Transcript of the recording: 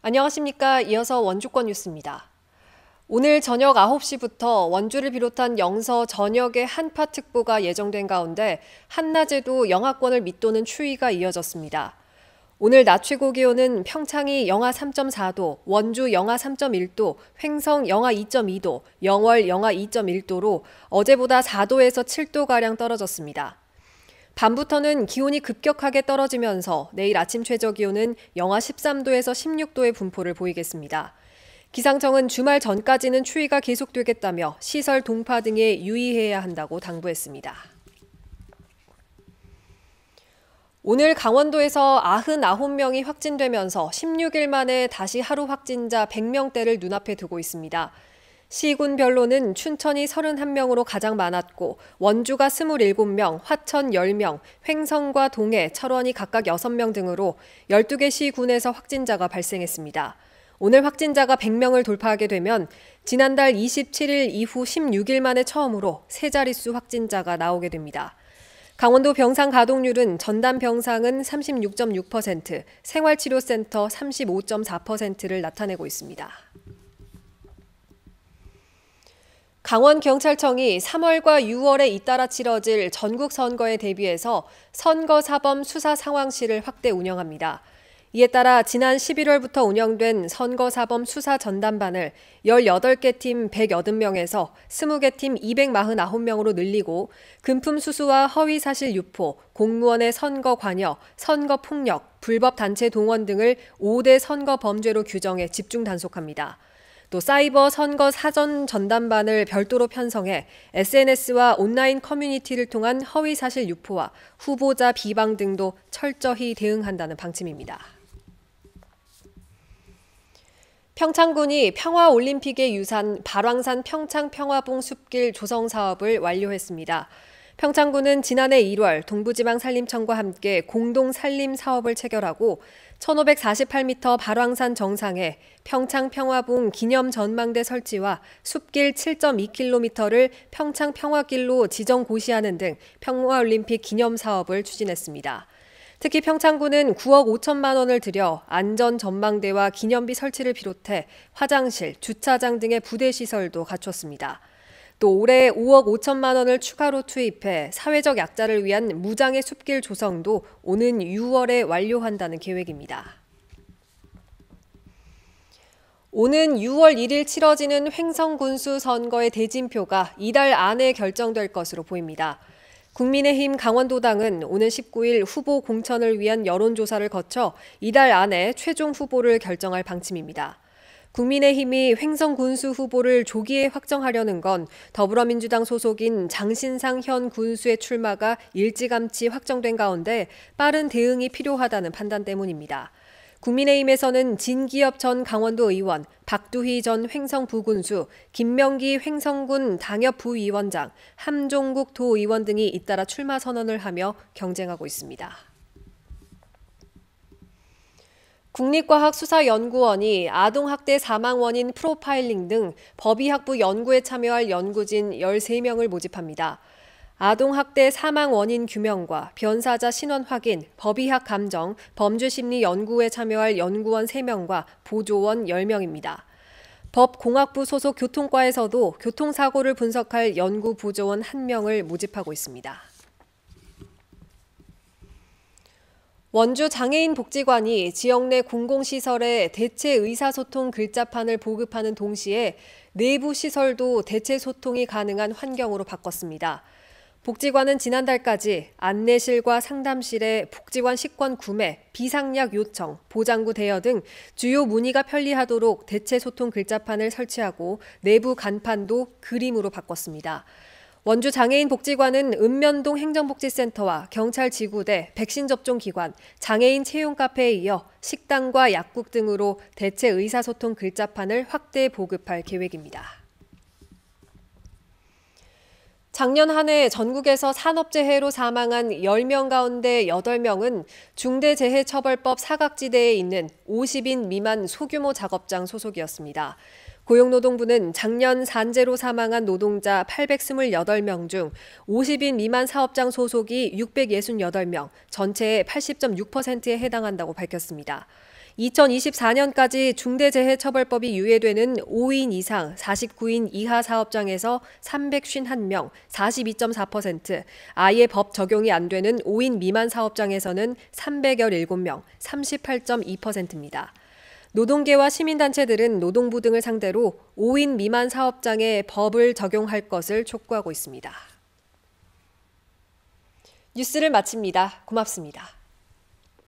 안녕하십니까. 이어서 원주권 뉴스입니다. 오늘 저녁 9시부터 원주를 비롯한 영서 전역에 한파특보가 예정된 가운데 한낮에도 영하권을 밑도는 추위가 이어졌습니다. 오늘 낮 최고 기온은 평창이 영하 3.4도, 원주 영하 3.1도, 횡성 영하 2.2도, 영월 영하 2.1도로 어제보다 4도에서 7도가량 떨어졌습니다. 밤부터는 기온이 급격하게 떨어지면서 내일 아침 최저 기온은 영하 13도에서 16도의 분포를 보이겠습니다. 기상청은 주말 전까지는 추위가 계속되겠다며 시설 동파 등에 유의해야 한다고 당부했습니다. 오늘 강원도에서 99명이 확진되면서 16일 만에 다시 하루 확진자 100명대를 눈앞에 두고 있습니다. 시군별로는 춘천이 31명으로 가장 많았고 원주가 27명, 화천 10명, 횡성과 동해, 철원이 각각 6명 등으로 12개 시군에서 확진자가 발생했습니다. 오늘 확진자가 100명을 돌파하게 되면 지난달 27일 이후 16일 만에 처음으로 세 자릿수 확진자가 나오게 됩니다. 강원도 병상 가동률은 전담 병상은 36.6%, 생활치료센터 35.4%를 나타내고 있습니다. 강원경찰청이 3월과 6월에 잇따라 치러질 전국 선거에 대비해서 선거사범 수사 상황실을 확대 운영합니다. 이에 따라 지난 11월부터 운영된 선거사범 수사 전담반을 18개 팀 180명에서 20개 팀 249명으로 늘리고 금품 수수와 허위사실 유포, 공무원의 선거 관여, 선거 폭력, 불법 단체 동원 등을 5대 선거 범죄로 규정해 집중 단속합니다. 또 사이버 선거 사전 전담반을 별도로 편성해 SNS와 온라인 커뮤니티를 통한 허위사실 유포와 후보자 비방 등도 철저히 대응한다는 방침입니다. 평창군이 평화올림픽의 유산 발왕산 평창평화봉 숲길 조성 사업을 완료했습니다. 평창군은 지난해 1월 동부지방산림청과 함께 공동 산림 사업을 체결하고 1548m 발왕산 정상에 평창평화봉 기념 전망대 설치와 숲길 7.2km를 평창평화길로 지정 고시하는 등 평화올림픽 기념 사업을 추진했습니다. 특히 평창군은 9억 5천만 원을 들여 안전 전망대와 기념비 설치를 비롯해 화장실, 주차장 등의 부대 시설도 갖췄습니다. 또 올해 5억 5천만 원을 추가로 투입해 사회적 약자를 위한 무장의 숲길 조성도 오는 6월에 완료한다는 계획입니다. 오는 6월 1일 치러지는 횡성 군수 선거의 대진표가 이달 안에 결정될 것으로 보입니다. 국민의힘 강원도당은 오는 19일 후보 공천을 위한 여론조사를 거쳐 이달 안에 최종 후보를 결정할 방침입니다. 국민의힘이 횡성 군수 후보를 조기에 확정하려는 건 더불어민주당 소속인 장신상 현 군수의 출마가 일찌감치 확정된 가운데 빠른 대응이 필요하다는 판단 때문입니다. 국민의힘에서는 진기엽 전 강원도 의원, 박두희 전 횡성 부군수, 김명기 횡성군 당협 부위원장, 함종국 도의원 등이 잇따라 출마 선언을 하며 경쟁하고 있습니다. 국립과학수사연구원이 아동학대 사망 원인 프로파일링 등 법의학부 연구에 참여할 연구진 13명을 모집합니다. 아동학대 사망 원인 규명과 변사자 신원 확인, 법의학 감정, 범죄심리 연구에 참여할 연구원 3명과 보조원 10명입니다. 법공학부 소속 교통과에서도 교통사고를 분석할 연구 보조원 1명을 모집하고 있습니다. 원주 장애인 복지관이 지역 내 공공시설에 대체 의사소통 글자판을 보급하는 동시에 내부 시설도 대체 소통이 가능한 환경으로 바꿨습니다. 복지관은 지난달까지 안내실과 상담실에 복지관 식권 구매, 비상약 요청, 보장구 대여 등 주요 문의가 편리하도록 대체 소통 글자판을 설치하고 내부 간판도 그림으로 바꿨습니다. 원주 장애인 복지관은 읍면동 행정복지센터와 경찰 지구대, 백신 접종 기관, 장애인 채용 카페에 이어 식당과 약국 등으로 대체 의사소통 글자판을 확대 보급할 계획입니다. 작년 한 해 전국에서 산업재해로 사망한 10명 가운데 8명은 중대재해처벌법 사각지대에 있는 50인 미만 소규모 작업장 소속이었습니다. 고용노동부는 작년 산재로 사망한 노동자 828명 중 50인 미만 사업장 소속이 668명, 전체의 80.6%에 해당한다고 밝혔습니다. 2024년까지 중대재해처벌법이 유예되는 5인 이상 49인 이하 사업장에서 351명, 42.4%, 아예 법 적용이 안 되는 5인 미만 사업장에서는 317명, 38.2%입니다. 노동계와 시민단체들은 노동부 등을 상대로 5인 미만 사업장에 법을 적용할 것을 촉구하고 있습니다. 뉴스를 마칩니다. 고맙습니다.